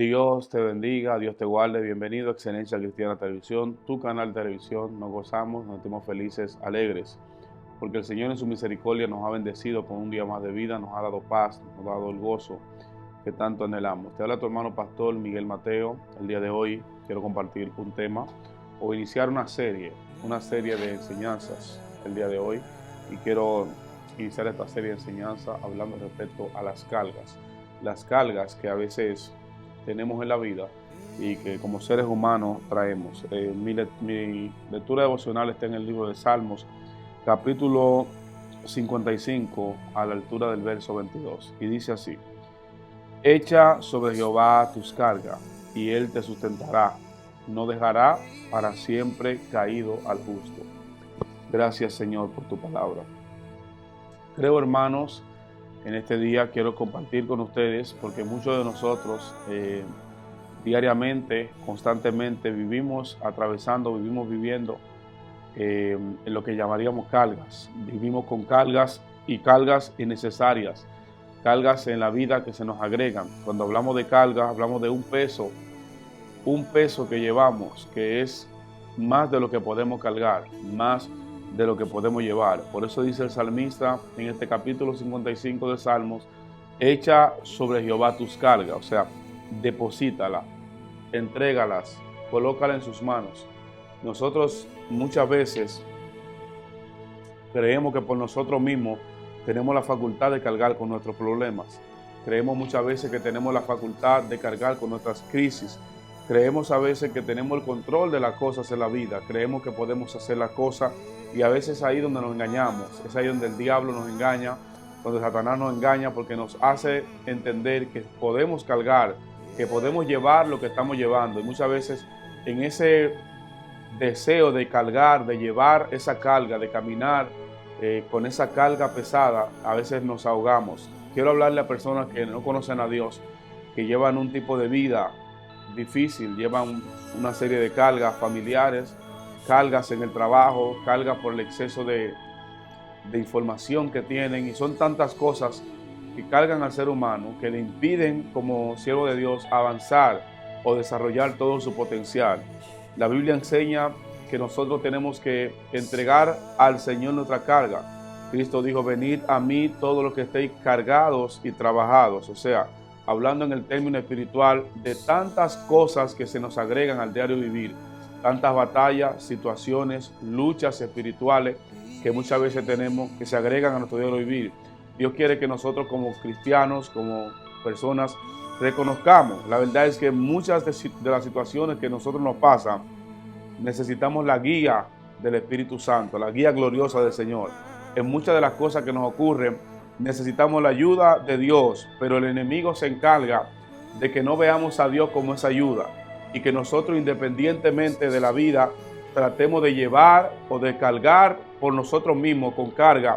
Dios te bendiga, Dios te guarde, bienvenido a Excelencia Cristiana Televisión, tu canal de televisión. Nos gozamos, nos sentimos felices, alegres, porque el Señor en su misericordia nos ha bendecido con un día más de vida, nos ha dado paz, nos ha dado el gozo que tanto anhelamos. Te habla tu hermano pastor Miguel Mateo. El día de hoy quiero compartir un tema o iniciar una serie de enseñanzas el día de hoy, y quiero iniciar esta serie de enseñanzas hablando respecto a las cargas que a veces tenemos en la vida y que como seres humanos traemos. Mi lectura devocional está en el libro de Salmos, capítulo 55, a la altura del verso 22, y dice así: Echa sobre Jehová tus cargas, y él te sustentará, no dejará para siempre caído al justo. Gracias, Señor, por tu palabra. Creo, hermanos, en este día quiero compartir con ustedes, porque muchos de nosotros diariamente, constantemente vivimos viviendo en lo que llamaríamos cargas. Vivimos con cargas, y cargas innecesarias, cargas en la vida que se nos agregan. Cuando hablamos de cargas, hablamos de un peso que llevamos, que es más de lo que podemos cargar, más de lo que podemos llevar. Por eso dice el salmista en este capítulo 55 de Salmos: echa sobre Jehová tus cargas, o sea, deposítala, entrégalas, colócala en sus manos. Nosotros muchas veces creemos que por nosotros mismos tenemos la facultad de cargar con nuestros problemas. Creemos muchas veces que tenemos la facultad de cargar con nuestras crisis. Creemos a veces que tenemos el control de las cosas en la vida. Creemos que podemos hacer las cosas, y a veces es ahí donde nos engañamos. Es ahí donde el diablo nos engaña, donde Satanás nos engaña, porque nos hace entender que podemos cargar, que podemos llevar lo que estamos llevando. Y muchas veces en ese deseo de cargar, de llevar esa carga, de caminar con esa carga pesada, a veces nos ahogamos. Quiero hablarle a personas que no conocen a Dios, que llevan un tipo de vida difícil, llevan una serie de cargas familiares, cargas en el trabajo, cargas por el exceso de información que tienen, y son tantas cosas que cargan al ser humano que le impiden, como siervo de Dios, avanzar o desarrollar todo su potencial. La Biblia enseña que nosotros tenemos que entregar al Señor nuestra carga. Cristo dijo: venid a mí todos los que estéis cargados y trabajados. O sea, hablando en el término espiritual de tantas cosas que se nos agregan al diario vivir, tantas batallas, situaciones, luchas espirituales que muchas veces tenemos, que se agregan a nuestro diario vivir. Dios quiere que nosotros como cristianos, como personas, reconozcamos. La verdad es que muchas de las situaciones que a nosotros nos pasan, necesitamos la guía del Espíritu Santo, la guía gloriosa del Señor. En muchas de las cosas que nos ocurren, necesitamos la ayuda de Dios, pero el enemigo se encarga de que no veamos a Dios como esa ayuda, y que nosotros, independientemente de la vida, tratemos de llevar o de cargar por nosotros mismos con cargas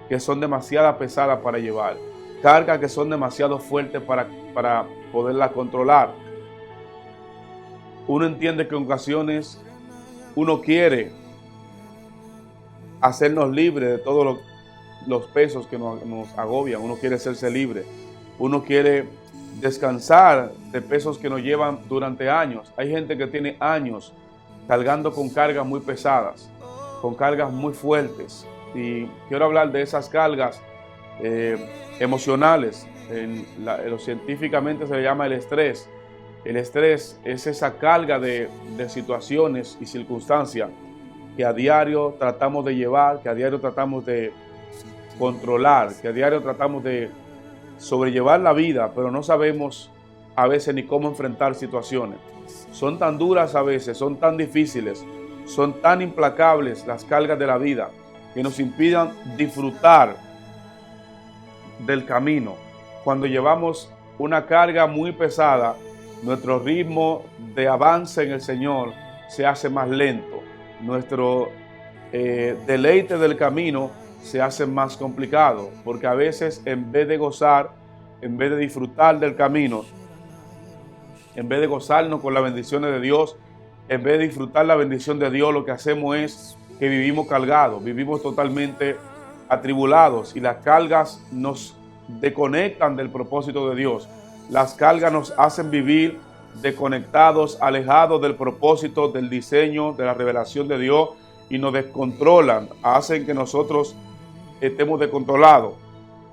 que son demasiado pesadas para llevar, cargas que son demasiado fuertes para poderlas controlar. Uno entiende que en ocasiones uno quiere hacernos libres de todos los pesos que nos agobian. Uno quiere hacerse libre. Uno quiere descansar de pesos que nos llevan durante años. Hay gente que tiene años cargando con cargas muy pesadas, con cargas muy fuertes. Y quiero hablar de esas cargas emocionales. Científicamente se le llama el estrés. El estrés es esa carga de situaciones y circunstancias que a diario tratamos de llevar, que a diario tratamos de controlar, que a diario tratamos de sobrellevar la vida, pero no sabemos a veces ni cómo enfrentar situaciones. Son tan duras a veces, son tan difíciles, son tan implacables las cargas de la vida, que nos impidan disfrutar del camino. Cuando llevamos una carga muy pesada, nuestro ritmo de avance en el Señor se hace más lento. Nuestro deleite del camino se hace más complicado, porque a veces, en vez de gozar, en vez de disfrutar del camino, en vez de gozarnos con las bendiciones de Dios, en vez de disfrutar la bendición de Dios, lo que hacemos es que vivimos cargados, vivimos totalmente atribulados, y las cargas nos desconectan del propósito de Dios. Las cargas nos hacen vivir desconectados, alejados del propósito, del diseño, de la revelación de Dios, y nos descontrolan, hacen que nosotros estemos descontrolados.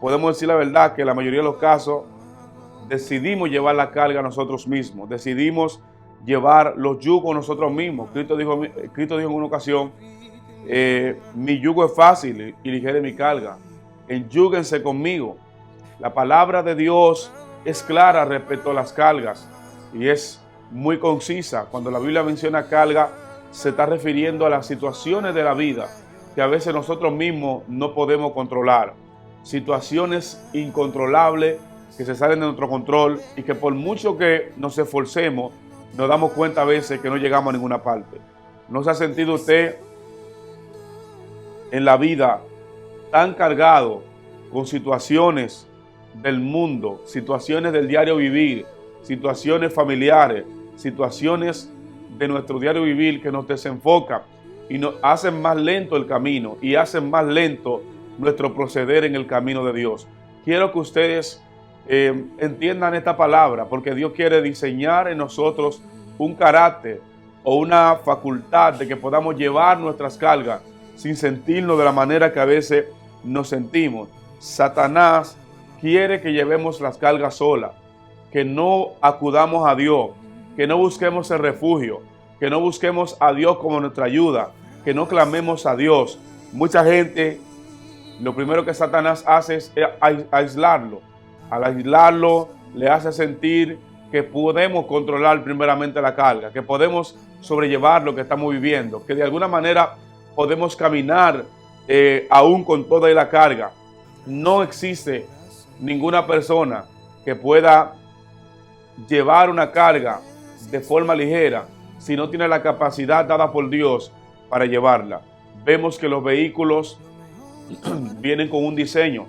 Podemos decir la verdad que en la mayoría de los casos decidimos llevar la carga nosotros mismos, decidimos llevar los yugos nosotros mismos. Cristo dijo en una ocasión, mi yugo es fácil y ligera mi carga, enyúguense conmigo. La palabra de Dios es clara respecto a las cargas y es muy concisa. Cuando la Biblia menciona carga, se está refiriendo a las situaciones de la vida que a veces nosotros mismos no podemos controlar. Situaciones incontrolables que se salen de nuestro control y que por mucho que nos esforcemos, nos damos cuenta a veces que no llegamos a ninguna parte. ¿No se ha sentido usted en la vida tan cargado con situaciones del mundo, situaciones del diario vivir, situaciones familiares, situaciones de nuestro diario vivir que nos desenfocan y nos hacen más lento el camino y hacen más lento nuestro proceder en el camino de Dios? Quiero que ustedes entiendan esta palabra, porque Dios quiere diseñar en nosotros un carácter o una facultad de que podamos llevar nuestras cargas sin sentirnos de la manera que a veces nos sentimos. Satanás quiere que llevemos las cargas solas, que no acudamos a Dios, que no busquemos el refugio, que no busquemos a Dios como nuestra ayuda, que no clamemos a Dios. Mucha gente, lo primero que Satanás hace es aislarlo. Al aislarlo, le hace sentir que podemos controlar primeramente la carga, que podemos sobrellevar lo que estamos viviendo, que de alguna manera podemos caminar aún con toda la carga. No existe ninguna persona que pueda llevar una carga de forma ligera si no tiene la capacidad dada por Dios para llevarla. Vemos que los vehículos vienen con un diseño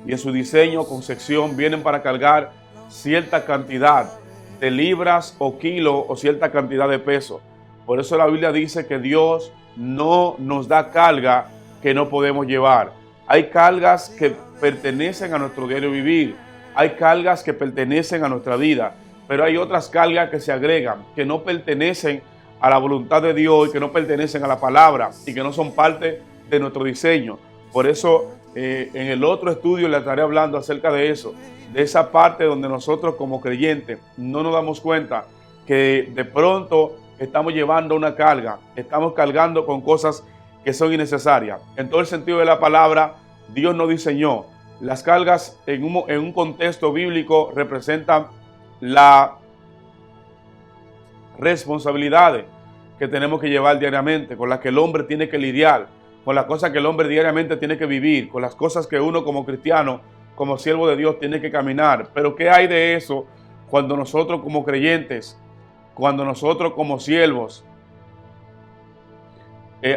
y en su diseño, concepción, vienen para cargar cierta cantidad de libras o kilos o cierta cantidad de peso. Por eso la Biblia dice que Dios no nos da carga que no podemos llevar. Hay cargas que pertenecen a nuestro diario vivir, hay cargas que pertenecen a nuestra vida, pero hay otras cargas que se agregan, que no pertenecen a la voluntad de Dios y que no pertenecen a la palabra y que no son parte de nuestro diseño. Por eso en el otro estudio le estaré hablando acerca de eso, de esa parte donde nosotros como creyentes no nos damos cuenta que de pronto estamos llevando una carga, estamos cargando con cosas que son innecesarias. En todo el sentido de la palabra, Dios nos diseñó. Las cargas en un contexto bíblico representan las responsabilidades que tenemos que llevar diariamente, con las que el hombre tiene que lidiar, con las cosas que el hombre diariamente tiene que vivir, con las cosas que uno como cristiano, como siervo de Dios, tiene que caminar. Pero ¿qué hay de eso cuando nosotros como creyentes, cuando nosotros como siervos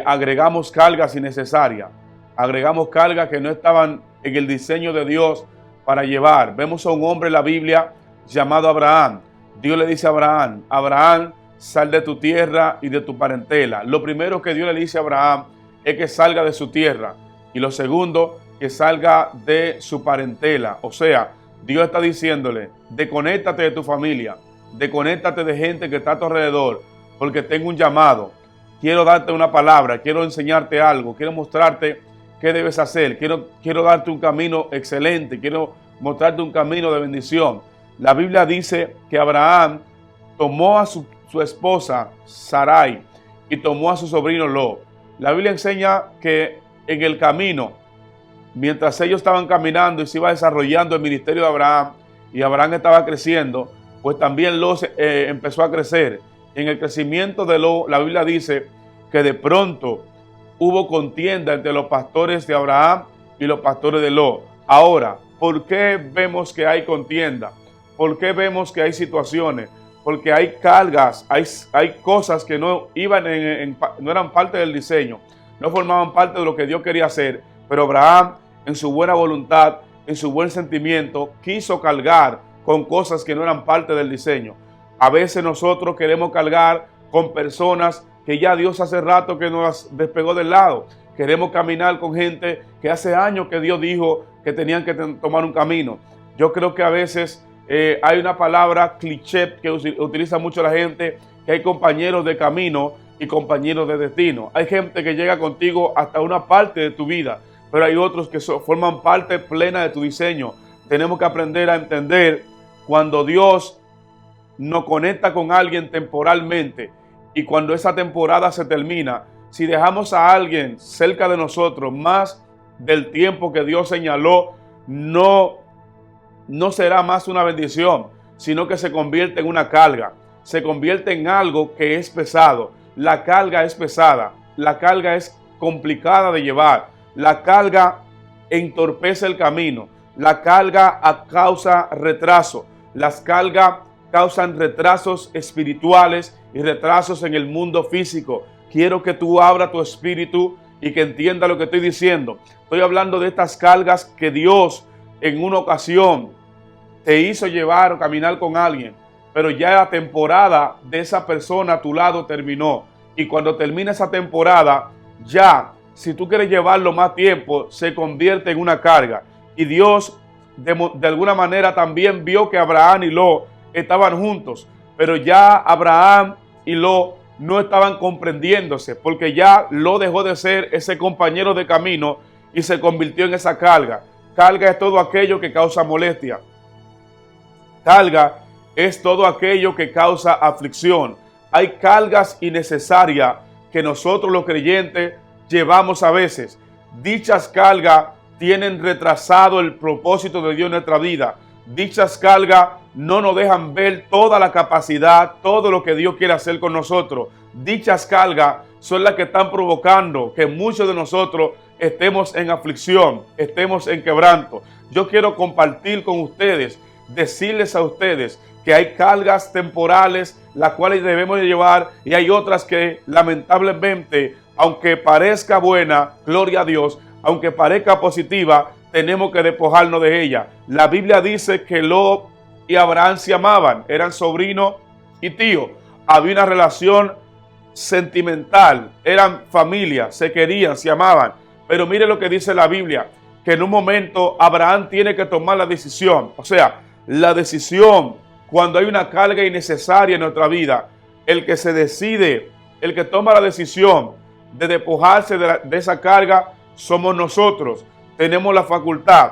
agregamos cargas innecesarias, agregamos cargas que no estaban en el diseño de Dios para llevar? Vemos a un hombre en la Biblia llamado Abraham. Dios le dice a Abraham, Abraham, sal de tu tierra y de tu parentela. Lo primero que Dios le dice a Abraham es que salga de su tierra, y lo segundo, que salga de su parentela. O sea, Dios está diciéndole, desconéctate de tu familia, desconéctate de gente que está a tu alrededor, porque tengo un llamado. Quiero darte una palabra, quiero enseñarte algo, quiero mostrarte qué debes hacer, quiero darte un camino excelente, quiero mostrarte un camino de bendición. La Biblia dice que Abraham tomó a su esposa Sarai y tomó a su sobrino Lot. La Biblia enseña que en el camino, mientras ellos estaban caminando y se iba desarrollando el ministerio de Abraham, y Abraham estaba creciendo, pues también Lot empezó a crecer. En el crecimiento de Lot, la Biblia dice que de pronto hubo contienda entre los pastores de Abraham y los pastores de Lot. Ahora, ¿por qué vemos que hay contienda? ¿Por qué vemos que hay situaciones? Porque hay cargas, hay cosas que no no eran parte del diseño, no formaban parte de lo que Dios quería hacer, pero Abraham, en su buena voluntad, en su buen sentimiento, quiso cargar con cosas que no eran parte del diseño. A veces nosotros queremos cargar con personas que ya Dios hace rato que nos despegó del lado. Queremos caminar con gente que hace años que Dios dijo que tenían que tomar un camino. Yo creo que a veces Hay una palabra cliché que utiliza mucho la gente, que hay compañeros de camino y compañeros de destino. Hay gente que llega contigo hasta una parte de tu vida, pero hay otros que forman parte plena de tu diseño. Tenemos que aprender a entender cuando Dios nos conecta con alguien temporalmente y cuando esa temporada se termina. Si dejamos a alguien cerca de nosotros más del tiempo que Dios señaló, no será más una bendición, sino que se convierte en una carga. Se convierte en algo que es pesado. La carga es pesada. La carga es complicada de llevar. La carga entorpece el camino. La carga causa retraso. Las cargas causan retrasos espirituales y retrasos en el mundo físico. Quiero que tú abras tu espíritu y que entienda lo que estoy diciendo. Estoy hablando de estas cargas que Dios en una ocasión te hizo llevar o caminar con alguien, pero ya la temporada de esa persona a tu lado terminó. Y cuando termina esa temporada, ya, si tú quieres llevarlo más tiempo, se convierte en una carga. Y Dios de alguna manera también vio que Abraham y Lot estaban juntos, pero ya Abraham y Lot no estaban comprendiéndose, porque ya Lot dejó de ser ese compañero de camino y se convirtió en esa carga. Carga es todo aquello que causa molestia. Carga es todo aquello que causa aflicción. Hay cargas innecesarias que nosotros los creyentes llevamos a veces. Dichas cargas tienen retrasado el propósito de Dios en nuestra vida. Dichas cargas no nos dejan ver toda la capacidad, todo lo que Dios quiere hacer con nosotros. Dichas cargas son las que están provocando que muchos de nosotros estemos en aflicción, estemos en quebranto. Yo quiero compartir con ustedes, decirles a ustedes que hay cargas temporales las cuales debemos llevar y hay otras que lamentablemente, aunque parezca buena, gloria a Dios, aunque parezca positiva, tenemos que despojarnos de ella. La Biblia dice que Lot y Abraham se amaban, eran sobrino y tío. Había una relación sentimental, eran familia, se querían, se amaban. Pero mire lo que dice la Biblia, que en un momento Abraham tiene que tomar la decisión. O sea, la decisión cuando hay una carga innecesaria en nuestra vida, el que se decide, el que toma la decisión de despojarse de esa carga, somos nosotros. Tenemos la facultad,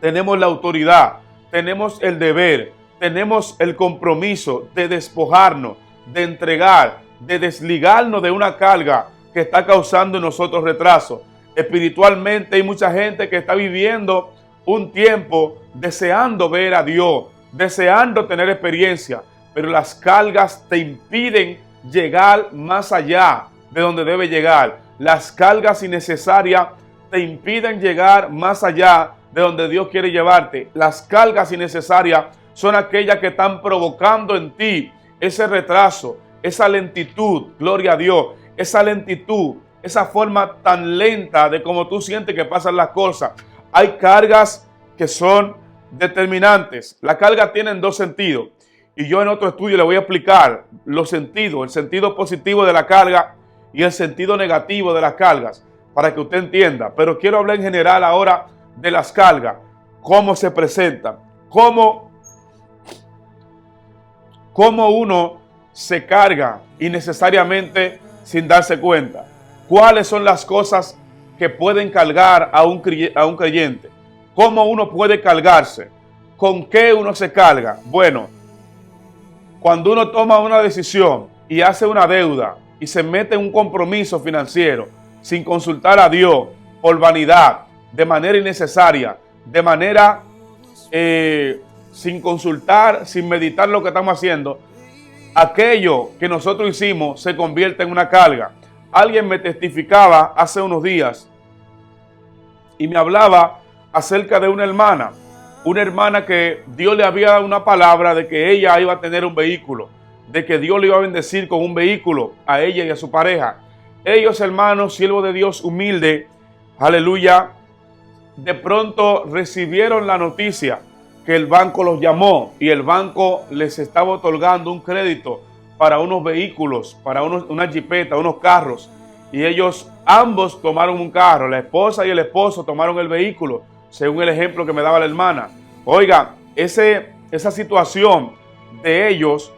tenemos la autoridad, tenemos el deber, tenemos el compromiso de despojarnos, de entregar, de desligarnos de una carga que está causando en nosotros retraso. Espiritualmente hay mucha gente que está viviendo un tiempo deseando ver a Dios, deseando tener experiencia, pero las cargas te impiden llegar más allá de donde debe llegar. Las cargas innecesarias te impiden llegar más allá de donde Dios quiere llevarte. Las cargas innecesarias son aquellas que están provocando en ti ese retraso, esa lentitud, gloria a Dios, esa lentitud, esa forma tan lenta de cómo tú sientes que pasan las cosas. Hay cargas que son determinantes. La carga tiene dos sentidos y yo en otro estudio le voy a explicar los sentidos, el sentido positivo de la carga y el sentido negativo de las cargas, para que usted entienda. Pero quiero hablar en general ahora de las cargas, cómo se presentan, cómo uno se carga innecesariamente sin darse cuenta. ¿Cuáles son las cosas que pueden cargar a un creyente? ¿Cómo uno puede cargarse? ¿Con qué uno se carga? Bueno, cuando uno toma una decisión y hace una deuda y se mete en un compromiso financiero sin consultar a Dios, por vanidad, de manera innecesaria, de manera sin consultar, sin meditar lo que estamos haciendo, aquello que nosotros hicimos se convierte en una carga. Alguien me testificaba hace unos días y me hablaba acerca de una hermana que Dios le había dado una palabra de que ella iba a tener un vehículo, de que Dios le iba a bendecir con un vehículo a ella y a su pareja. Ellos, hermanos, siervos de Dios humilde, aleluya, de pronto recibieron la noticia que el banco los llamó y el banco les estaba otorgando un crédito para unos vehículos, para una jipeta, unos carros. Y ellos ambos tomaron un carro, la esposa y el esposo tomaron el vehículo, según el ejemplo que me daba la hermana. Oiga, esa situación de ellos,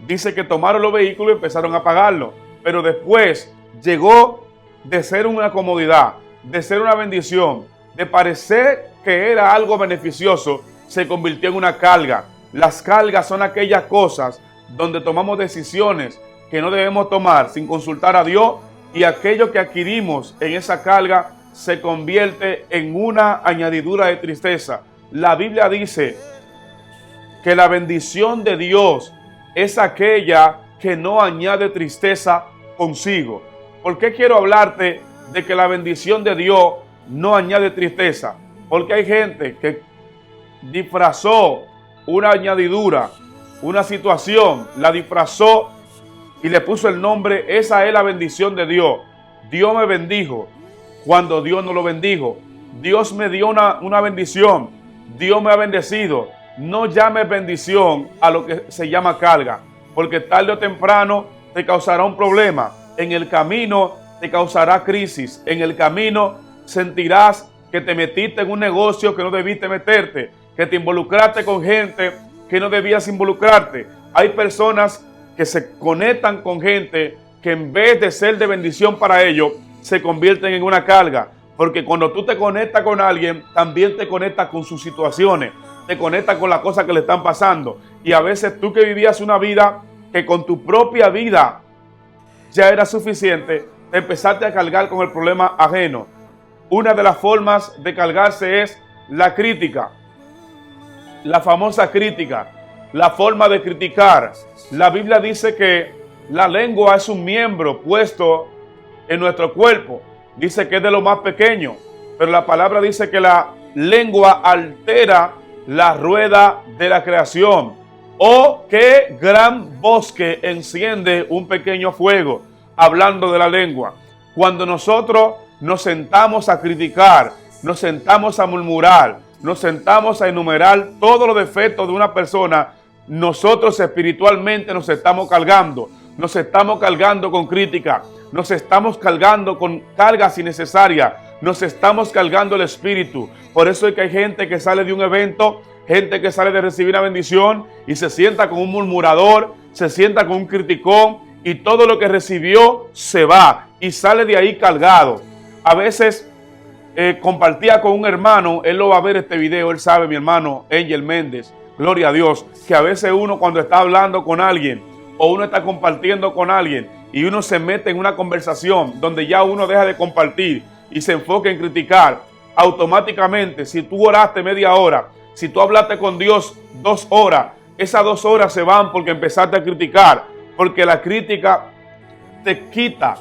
dice que tomaron los vehículos y empezaron a pagarlo. Pero después llegó de ser una comodidad, de ser una bendición, de parecer que era algo beneficioso, se convirtió en una carga. Las cargas son aquellas cosas donde tomamos decisiones que no debemos tomar sin consultar a Dios, y aquello que adquirimos en esa carga se convierte en una añadidura de tristeza. La Biblia dice que la bendición de Dios es aquella que no añade tristeza consigo. ¿Por qué quiero hablarte de que la bendición de Dios no añade tristeza? Porque hay gente que disfrazó una añadidura, una situación, la disfrazó y le puso el nombre, esa es la bendición de Dios. Dios me bendijo cuando Dios no lo bendijo. Dios me dio una bendición. Dios me ha bendecido. No llames bendición a lo que se llama carga, porque tarde o temprano te causará un problema. En el camino te causará crisis. En el camino sentirás que te metiste en un negocio que no debiste meterte, que te involucraste con gente que no debías involucrarte. Hay personas que se conectan con gente que en vez de ser de bendición para ellos, se convierten en una carga. Porque cuando tú te conectas con alguien, también te conectas con sus situaciones, te conectas con las cosas que le están pasando. Y a veces tú que vivías una vida que con tu propia vida ya era suficiente, te empezaste a cargar con el problema ajeno. Una de las formas de cargarse es la crítica, la famosa crítica, la forma de criticar. La Biblia dice que la lengua es un miembro puesto en nuestro cuerpo. Dice que es de lo más pequeño, pero la palabra dice que la lengua altera la rueda de la creación. Oh, qué gran bosque enciende un pequeño fuego, hablando de la lengua. Cuando nosotros nos sentamos a criticar, nos sentamos a murmurar, nos sentamos a enumerar todos los defectos de una persona, nosotros espiritualmente nos estamos cargando. Nos estamos cargando con crítica, nos estamos cargando con cargas innecesarias, nos estamos cargando el espíritu. Por eso es que hay gente que sale de un evento, gente que sale de recibir una bendición y se sienta con un murmurador, se sienta con un criticón, y todo lo que recibió se va y sale de ahí cargado. A veces compartía con un hermano, él lo va a ver este video, él sabe, mi hermano Angel Méndez, gloria a Dios, que a veces uno cuando está hablando con alguien o uno está compartiendo con alguien y uno se mete en una conversación donde ya uno deja de compartir y se enfoca en criticar, automáticamente, si tú oraste media hora, si tú hablaste con Dios 2 horas, esas 2 horas se van porque empezaste a criticar, porque la crítica te quita,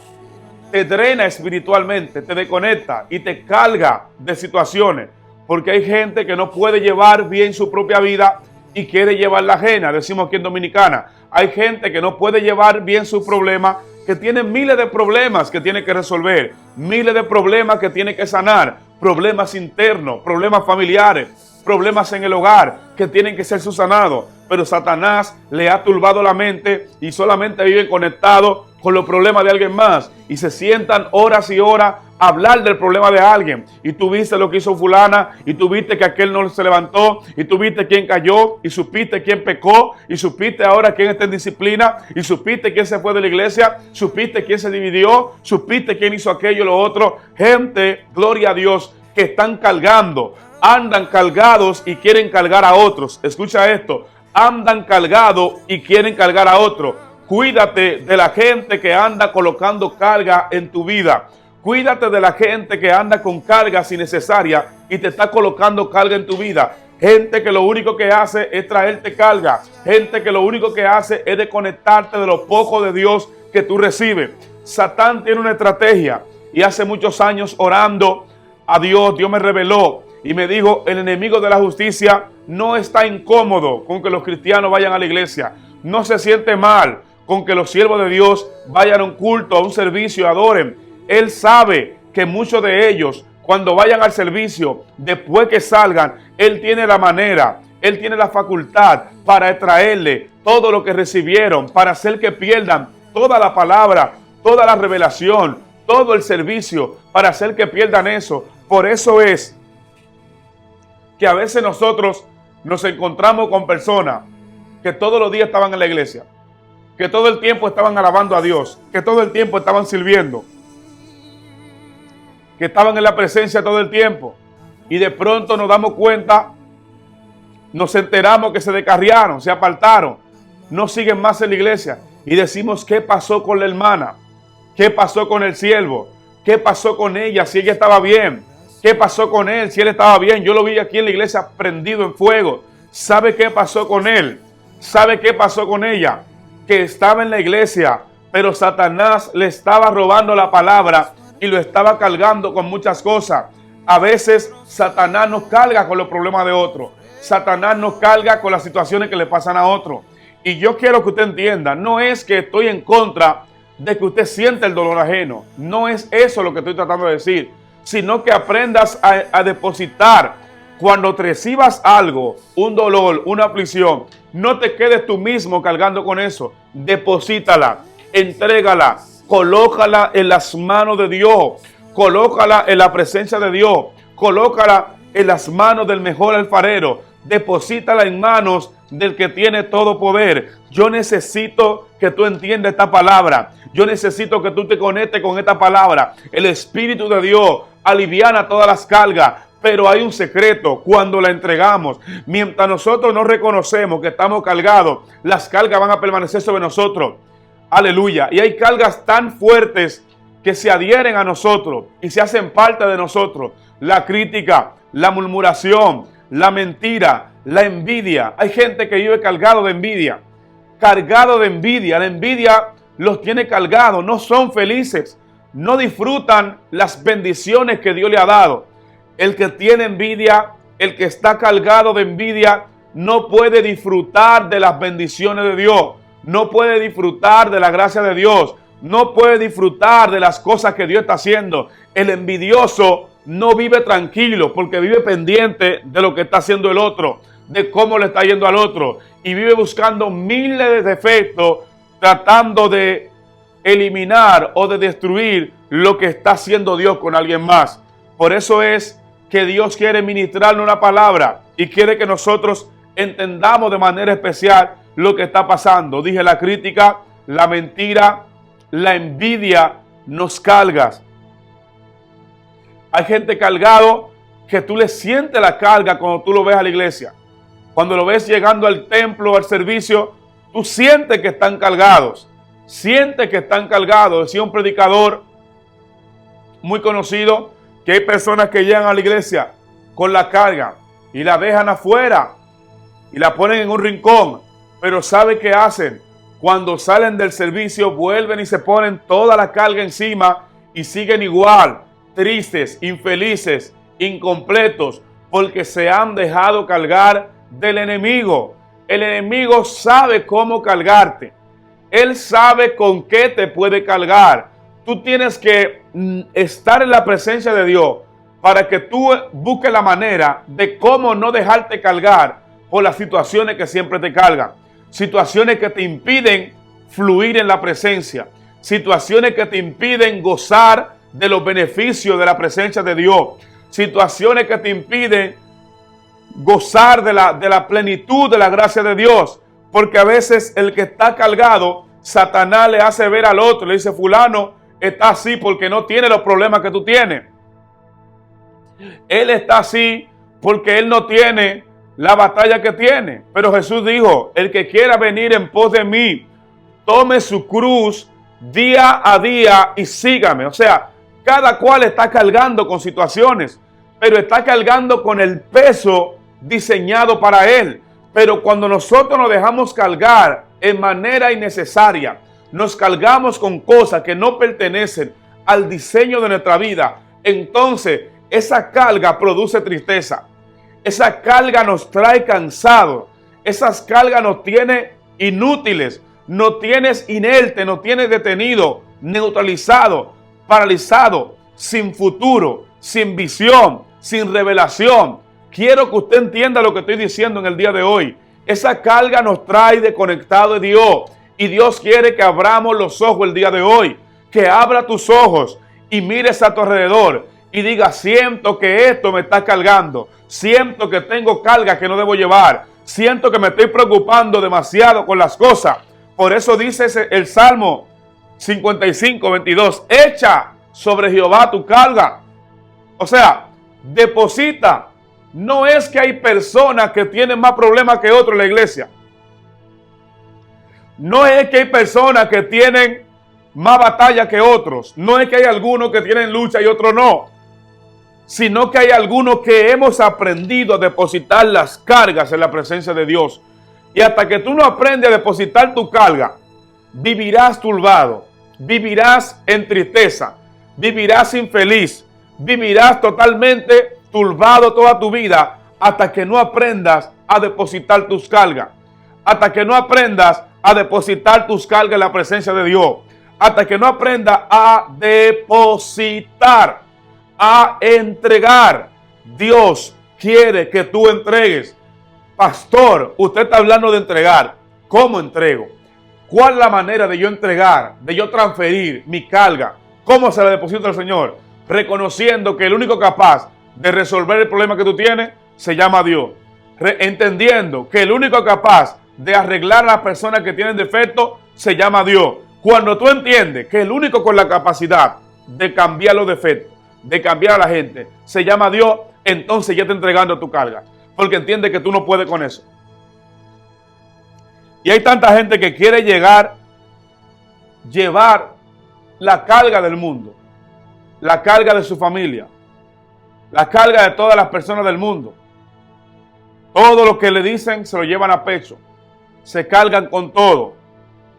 te drena espiritualmente, te desconecta y te carga de situaciones, porque hay gente que no puede llevar bien su propia vida y quiere llevar la ajena, decimos aquí en Dominicana. Hay gente que no puede llevar bien sus problemas, que tiene miles de problemas que tiene que resolver, miles de problemas que tiene que sanar, problemas internos, problemas familiares, problemas en el hogar que tienen que ser subsanados. Pero Satanás le ha turbado la mente y solamente viven conectados con los problemas de alguien más y se sientan horas y horas a hablar del problema de alguien. Y tú viste lo que hizo fulana, y tú viste que aquel no se levantó, y tú viste quién cayó, y supiste quién pecó, y supiste ahora quién está en disciplina, y supiste quién se fue de la iglesia, supiste quién se dividió, supiste quién hizo aquello y lo otro. Gente, gloria a Dios, que están cargando, andan cargados y quieren cargar a otros. Escucha esto, andan cargados y quieren cargar a otros. Cuídate de la gente que anda colocando carga en tu vida. Cuídate de la gente que anda con cargas innecesarias y te está colocando carga en tu vida. Gente que lo único que hace es traerte carga. Gente que lo único que hace es desconectarte de lo poco de Dios que tú recibes. Satán tiene una estrategia y hace muchos años orando a Dios, Dios me reveló y me dijo, el enemigo de la justicia no está incómodo con que los cristianos vayan a la iglesia. No se siente mal con que los siervos de Dios vayan a un culto, a un servicio, adoren. Él sabe que muchos de ellos, cuando vayan al servicio, después que salgan, Él tiene la manera, Él tiene la facultad para extraerle todo lo que recibieron, para hacer que pierdan toda la palabra, toda la revelación, todo el servicio, para hacer que pierdan eso. Por eso es que a veces nosotros nos encontramos con personas que todos los días estaban en la iglesia, que todo el tiempo estaban alabando a Dios, que todo el tiempo estaban sirviendo, que estaban en la presencia todo el tiempo, y de pronto nos damos cuenta, nos enteramos que se descarriaron, se apartaron, no siguen más en la iglesia, y decimos: ¿qué pasó con la hermana? ¿Qué pasó con el siervo? ¿Qué pasó con ella si ella estaba bien? ¿Qué pasó con él si él estaba bien? Yo lo vi aquí en la iglesia prendido en fuego. ¿Sabe qué pasó con él? ¿Sabe qué pasó con ella? Que estaba en la iglesia, pero Satanás le estaba robando la palabra y lo estaba cargando con muchas cosas. A veces Satanás nos carga con los problemas de otros. Satanás nos carga con las situaciones que le pasan a otros. Y yo quiero que usted entienda, no es que estoy en contra de que usted sienta el dolor ajeno. No es eso lo que estoy tratando de decir, sino que aprendas a depositar. Cuando te recibas algo, un dolor, una aflicción, no te quedes tú mismo cargando con eso. Deposítala, entrégala, colócala en las manos de Dios, colócala en la presencia de Dios, colócala en las manos del mejor alfarero, deposítala en manos del que tiene todo poder. Yo necesito que tú entiendas esta palabra. Yo necesito que tú te conectes con esta palabra. El Espíritu de Dios aliviana todas las cargas, pero hay un secreto cuando la entregamos. Mientras nosotros no reconocemos que estamos cargados, las cargas van a permanecer sobre nosotros. Aleluya. Y hay cargas tan fuertes que se adhieren a nosotros y se hacen parte de nosotros. La crítica, la murmuración, la mentira, la envidia. Hay gente que vive cargado de envidia. Cargado de envidia. La envidia los tiene cargados. No son felices. No disfrutan las bendiciones que Dios le ha dado. El que tiene envidia, el que está cargado de envidia, no puede disfrutar de las bendiciones de Dios. No puede disfrutar de la gracia de Dios. No puede disfrutar de las cosas que Dios está haciendo. El envidioso no vive tranquilo porque vive pendiente de lo que está haciendo el otro, de cómo le está yendo al otro. Y vive buscando miles de defectos, tratando de eliminar o de destruir lo que está haciendo Dios con alguien más. Por eso es que Dios quiere ministrarle una palabra y quiere que nosotros entendamos de manera especial lo que está pasando. Dije, la crítica, la mentira, la envidia nos cargas. Hay gente cargado que tú le sientes la carga cuando tú lo ves a la iglesia. Cuando lo ves llegando al templo, al servicio, tú sientes que están cargados. Sientes que están cargados. Decía un predicador muy conocido que hay personas que llegan a la iglesia con la carga y la dejan afuera y la ponen en un rincón. Pero ¿sabe qué hacen? Cuando salen del servicio vuelven y se ponen toda la carga encima y siguen igual, tristes, infelices, incompletos, porque se han dejado cargar del enemigo. El enemigo sabe cómo cargarte. Él sabe con qué te puede cargar. Tú tienes que estar en la presencia de Dios para que tú busques la manera de cómo no dejarte cargar por las situaciones que siempre te cargan. Situaciones que te impiden fluir en la presencia. Situaciones que te impiden gozar de los beneficios de la presencia de Dios. Situaciones que te impiden gozar de la plenitud de la gracia de Dios. Porque a veces el que está cargado, Satanás le hace ver al otro, le dice: fulano está así porque no tiene los problemas que tú tienes. Él está así porque él no tiene la batalla que tiene. Pero Jesús dijo: el que quiera venir en pos de mí, tome su cruz día a día y sígame. O sea, cada cual está cargando con situaciones, pero está cargando con el peso diseñado para él. Pero cuando nosotros nos dejamos cargar en manera innecesaria, nos cargamos con cosas que no pertenecen al diseño de nuestra vida, entonces esa carga produce tristeza. Esa carga nos trae cansados. Esas cargas nos tiene inútiles. Nos tienes inerte, nos tienes detenido, neutralizado, paralizado, sin futuro, sin visión, sin revelación. Quiero que usted entienda lo que estoy diciendo en el día de hoy. Esa carga nos trae desconectado de Dios. Y Dios quiere que abramos los ojos el día de hoy. Que abra tus ojos y mires a tu alrededor y diga, siento que esto me está cargando, siento que tengo carga que no debo llevar, siento que me estoy preocupando demasiado con las cosas. Por eso dice el Salmo 55, 22, echa sobre Jehová tu carga. O sea, deposita. No es que hay personas que tienen más problemas que otros en la iglesia. No es que hay personas que tienen más batalla que otros. No es que hay algunos que tienen lucha y otros no. Sino que hay algunos que hemos aprendido a depositar las cargas en la presencia de Dios. Y hasta que tú no aprendes a depositar tu carga, vivirás turbado, vivirás en tristeza, vivirás infeliz, vivirás totalmente turbado toda tu vida hasta que no aprendas a depositar tus cargas, hasta que no aprendas a depositar tus cargas en la presencia de Dios, hasta que no aprendas a depositar, a entregar. Dios quiere que tú entregues. Pastor, usted está hablando de entregar. ¿Cómo entrego? ¿Cuál es la manera de yo entregar, de yo transferir mi carga? ¿Cómo se la deposito al Señor? Reconociendo que el único capaz de resolver el problema que tú tienes se llama Dios. Entendiendo que el único capaz de arreglar a las personas que tienen defectos se llama Dios. Cuando tú entiendes que el único con la capacidad de cambiar los defectos, de cambiar a la gente, se llama Dios, entonces ya está entregando tu carga. Porque entiende que tú no puedes con eso. Y hay tanta gente que quiere llevar la carga del mundo, la carga de su familia, la carga de todas las personas del mundo. Todo lo que le dicen se lo llevan a pecho, se cargan con todo.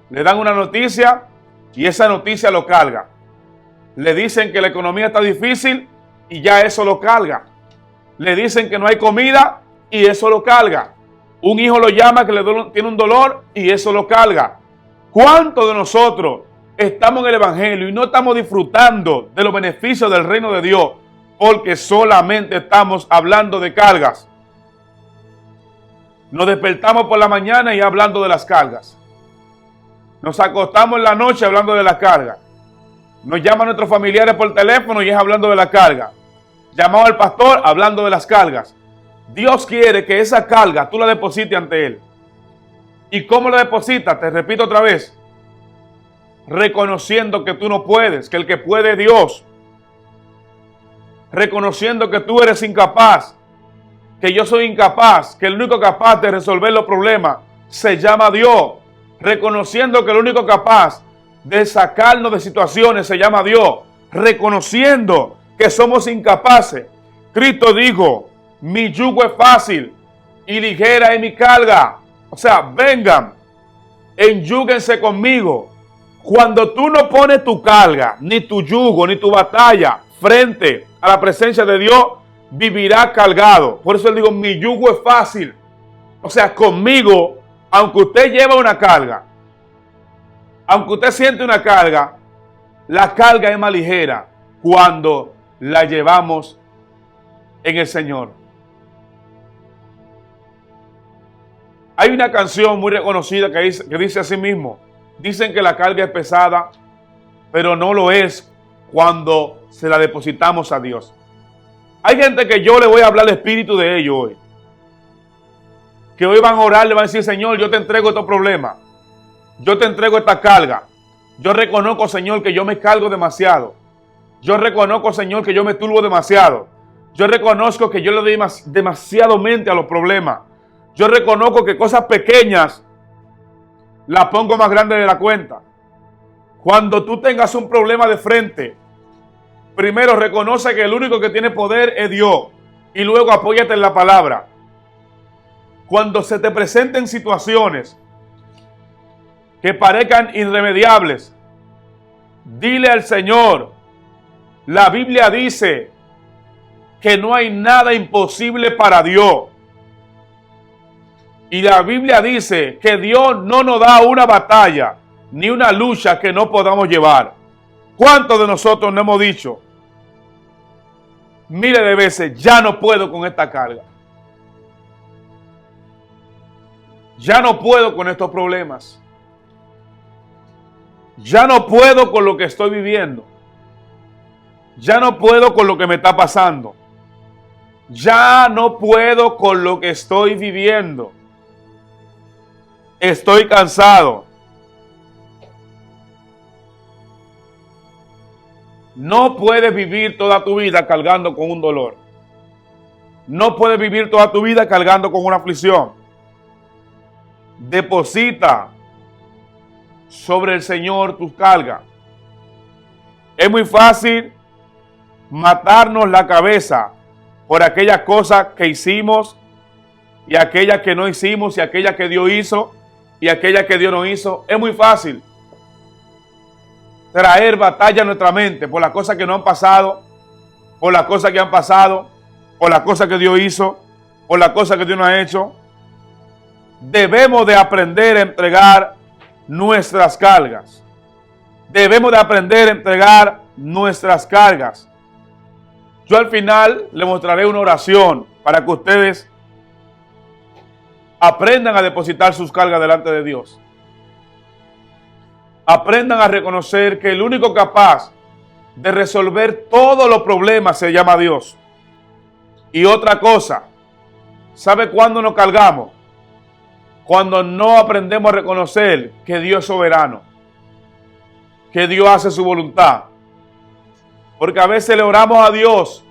Le dan una noticia y esa noticia lo carga. Le dicen que la economía está difícil y ya eso lo carga. Le dicen que no hay comida y eso lo carga. Un hijo lo llama que tiene un dolor y eso lo carga. ¿Cuántos de nosotros estamos en el Evangelio y no estamos disfrutando de los beneficios del reino de Dios porque solamente estamos hablando de cargas? Nos despertamos por la mañana y hablando de las cargas. Nos acostamos en la noche hablando de las cargas. Nos llaman nuestros familiares por teléfono y es hablando de la carga. Llamamos al pastor hablando de las cargas. Dios quiere que esa carga tú la deposites ante Él. ¿Y cómo la depositas? Te repito otra vez. Reconociendo que tú no puedes, que el que puede es Dios. Reconociendo que tú eres incapaz, que yo soy incapaz, que el único capaz de resolver los problemas se llama Dios. Reconociendo que el único capaz de sacarnos de situaciones se llama Dios. Reconociendo que somos incapaces. Cristo dijo, mi yugo es fácil y ligera es mi carga. O sea, vengan, enyúguense conmigo. Cuando tú no pones tu carga, ni tu yugo, ni tu batalla frente a la presencia de Dios, vivirás cargado. Por eso él digo, mi yugo es fácil. O sea, conmigo, aunque usted lleva una carga, aunque usted siente una carga, la carga es más ligera cuando la llevamos en el Señor. Hay una canción muy reconocida que dice así mismo. Dicen que la carga es pesada, pero no lo es cuando se la depositamos a Dios. Hay gente que yo le voy a hablar el espíritu de ellos hoy. Que hoy van a orar, le van a decir, Señor, yo te entrego estos problemas. Yo te entrego esta carga. Yo reconozco, Señor, que yo me cargo demasiado. Yo reconozco, Señor, que yo me turbo demasiado. Yo reconozco que yo le doy demasiado mente a los problemas. Yo reconozco que cosas pequeñas las pongo más grandes de la cuenta. Cuando tú tengas un problema de frente, primero reconoce que el único que tiene poder es Dios. Y luego apóyate en la palabra. Cuando se te presenten situaciones que parezcan irremediables, dile al Señor, la Biblia dice que no hay nada imposible para Dios. Y la Biblia dice que Dios no nos da una batalla ni una lucha que no podamos llevar. ¿Cuántos de nosotros no hemos dicho, miles de veces, ya no puedo con esta carga? Ya no puedo con estos problemas. Ya no puedo con lo que estoy viviendo. Ya no puedo con lo que me está pasando. Ya no puedo con lo que estoy viviendo. Estoy cansado. No puedes vivir toda tu vida cargando con un dolor. No puedes vivir toda tu vida cargando con una aflicción. Deposita sobre el Señor tus cargas. Es muy fácil matarnos la cabeza por aquellas cosas que hicimos y aquellas que no hicimos y aquellas que Dios hizo y aquellas que Dios no hizo. Es muy fácil traer batalla a nuestra mente por las cosas que no han pasado, por las cosas que han pasado, por las cosas que Dios hizo, por las cosas que Dios no ha hecho. Debemos de aprender a entregar nuestras cargas. Debemos de aprender a entregar nuestras cargas. Yo al final les mostraré una oración para que ustedes aprendan a depositar sus cargas delante de Dios. Aprendan a reconocer que el único capaz de resolver todos los problemas se llama Dios. Y otra cosa, ¿sabe cuándo nos cargamos? Cuando no aprendemos a reconocer que Dios es soberano, que Dios hace su voluntad. Porque a veces le oramos a Dios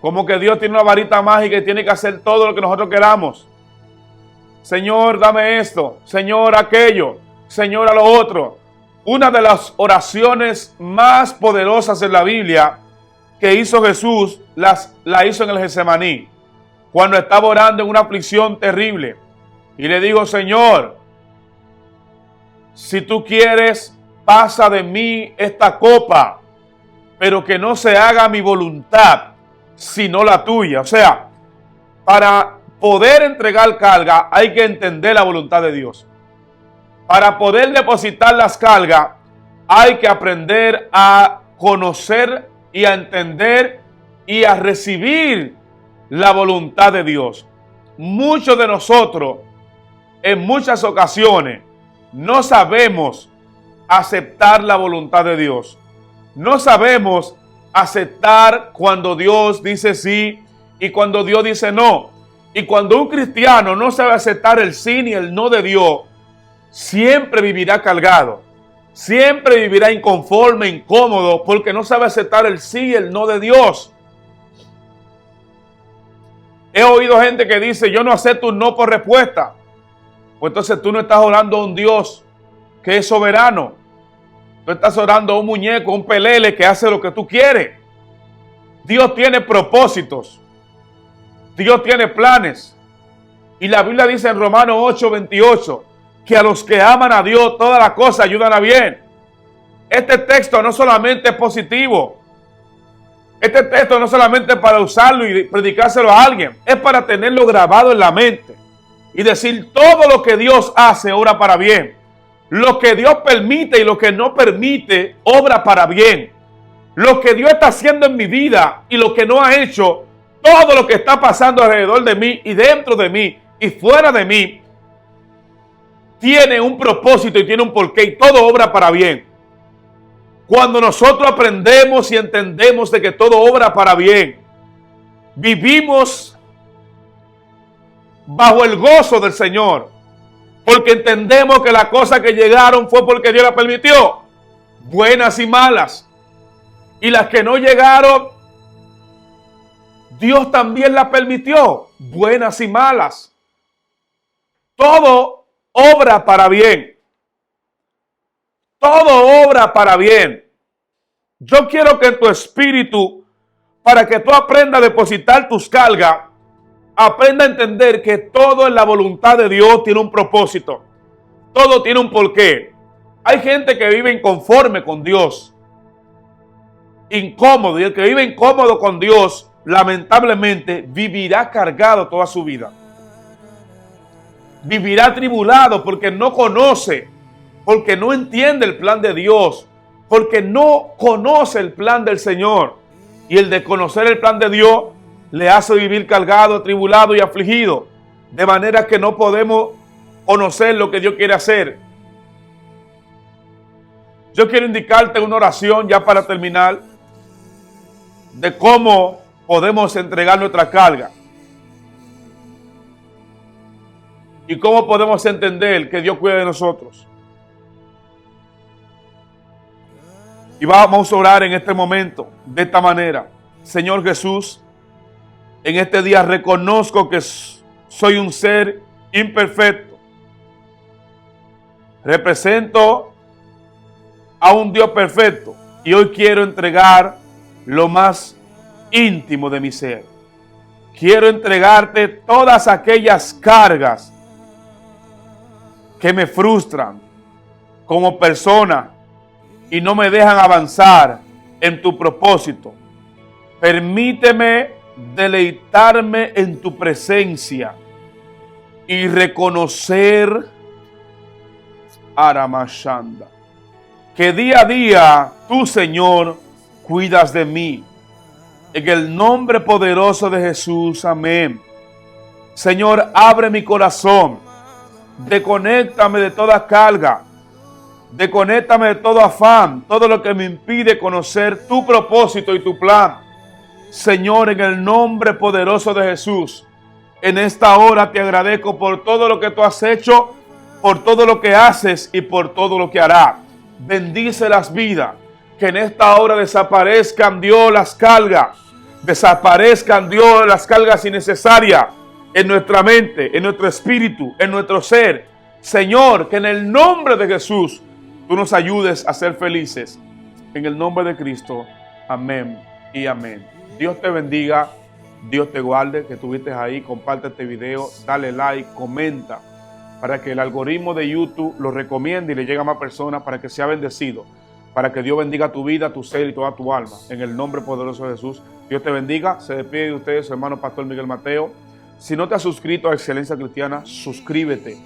como que Dios tiene una varita mágica y tiene que hacer todo lo que nosotros queramos. Señor, dame esto. Señor, aquello. Señor, a lo otro. Una de las oraciones más poderosas en la Biblia que hizo Jesús, la hizo en el Getsemaní, cuando estaba orando en una aflicción terrible. Y le dijo, Señor, si tú quieres, pasa de mí esta copa, pero que no se haga mi voluntad, sino la tuya. O sea, para poder entregar carga hay que entender la voluntad de Dios. Para poder depositar las cargas hay que aprender a conocer y a entender y a recibir la voluntad de Dios. Muchos de nosotros en muchas ocasiones no sabemos aceptar la voluntad de Dios. No sabemos aceptar cuando Dios dice sí y cuando Dios dice no. Y cuando un cristiano no sabe aceptar el sí ni el no de Dios, siempre vivirá cargado. Siempre vivirá inconforme, incómodo, porque no sabe aceptar el sí y el no de Dios. He oído gente que dice, yo no acepto un no por respuesta. Pues entonces tú no estás orando a un Dios que es soberano. Tú estás orando a un muñeco, un pelele que hace lo que tú quieres. Dios tiene propósitos. Dios tiene planes. Y la Biblia dice en Romanos 8:28 que a los que aman a Dios todas las cosas ayudan a bien. Este texto no solamente es positivo. Este texto no solamente es para usarlo y predicárselo a alguien. Es para tenerlo grabado en la mente. Y decir todo lo que Dios hace obra para bien. Lo que Dios permite y lo que no permite obra para bien. Lo que Dios está haciendo en mi vida y lo que no ha hecho, todo lo que está pasando alrededor de mí y dentro de mí y fuera de mí, tiene un propósito y tiene un porqué y todo obra para bien. Cuando nosotros aprendemos y entendemos de que todo obra para bien, vivimos bajo el gozo del Señor, porque entendemos que las cosas que llegaron fue porque Dios las permitió, buenas y malas, y las que no llegaron, Dios también las permitió, buenas y malas. Todo obra para bien. Todo obra para bien. Yo quiero que en tu espíritu, para que tú aprendas a depositar tus cargas, aprenda a entender que todo en la voluntad de Dios tiene un propósito. Todo tiene un porqué. Hay gente que vive inconforme con Dios, incómodo, y el que vive incómodo con Dios, lamentablemente, vivirá cargado toda su vida. Vivirá atribulado porque no conoce, porque no entiende el plan de Dios, porque no conoce el plan del Señor. Y el de conocer el plan de Dios le hace vivir cargado, atribulado y afligido, de manera que no podemos conocer lo que Dios quiere hacer. Yo quiero indicarte una oración ya para terminar. de cómo podemos entregar nuestra carga y cómo podemos entender que Dios cuida de nosotros. Y vamos a orar en este momento de esta manera. Señor Jesús, en este día reconozco que soy un ser imperfecto. Represento a un Dios perfecto y hoy quiero entregar lo más íntimo de mi ser. Quiero entregarte todas aquellas cargas que me frustran como persona y no me dejan avanzar en tu propósito. Permíteme deleitarme en tu presencia y reconocer, Aramashanda, que día a día tú, Señor, cuidas de mí. En el nombre poderoso de Jesús, amén. Señor, abre mi corazón, desconéctame de toda carga, desconéctame de todo afán, todo lo que me impide conocer tu propósito y tu plan. Señor, en el nombre poderoso de Jesús, en esta hora te agradezco por todo lo que tú has hecho, por todo lo que haces y por todo lo que harás. Bendice las vidas, que en esta hora desaparezcan, Dios, las cargas, desaparezcan, Dios, las cargas innecesarias en nuestra mente, en nuestro espíritu, en nuestro ser. Señor, que en el nombre de Jesús tú nos ayudes a ser felices. En el nombre de Cristo, amén y amén. Dios te bendiga, Dios te guarde, que estuviste ahí, comparte este video, dale like, comenta, para que el algoritmo de YouTube lo recomiende y le llegue a más personas para que sea bendecido, para que Dios bendiga tu vida, tu ser y toda tu alma. En el nombre poderoso de Jesús, Dios te bendiga. Se despide de ustedes su hermano Pastor Miguel Mateo. Si no te has suscrito a Excelencia Cristiana, suscríbete.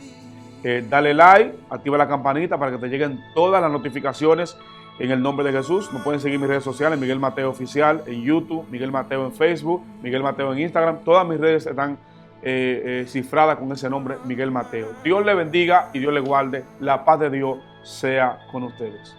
Dale like, activa la campanita para que te lleguen todas las notificaciones en el nombre de Jesús. Me pueden seguir en mis redes sociales, Miguel Mateo Oficial en YouTube, Miguel Mateo en Facebook, Miguel Mateo en Instagram. Todas mis redes están cifradas con ese nombre, Miguel Mateo. Dios le bendiga y Dios le guarde. La paz de Dios sea con ustedes.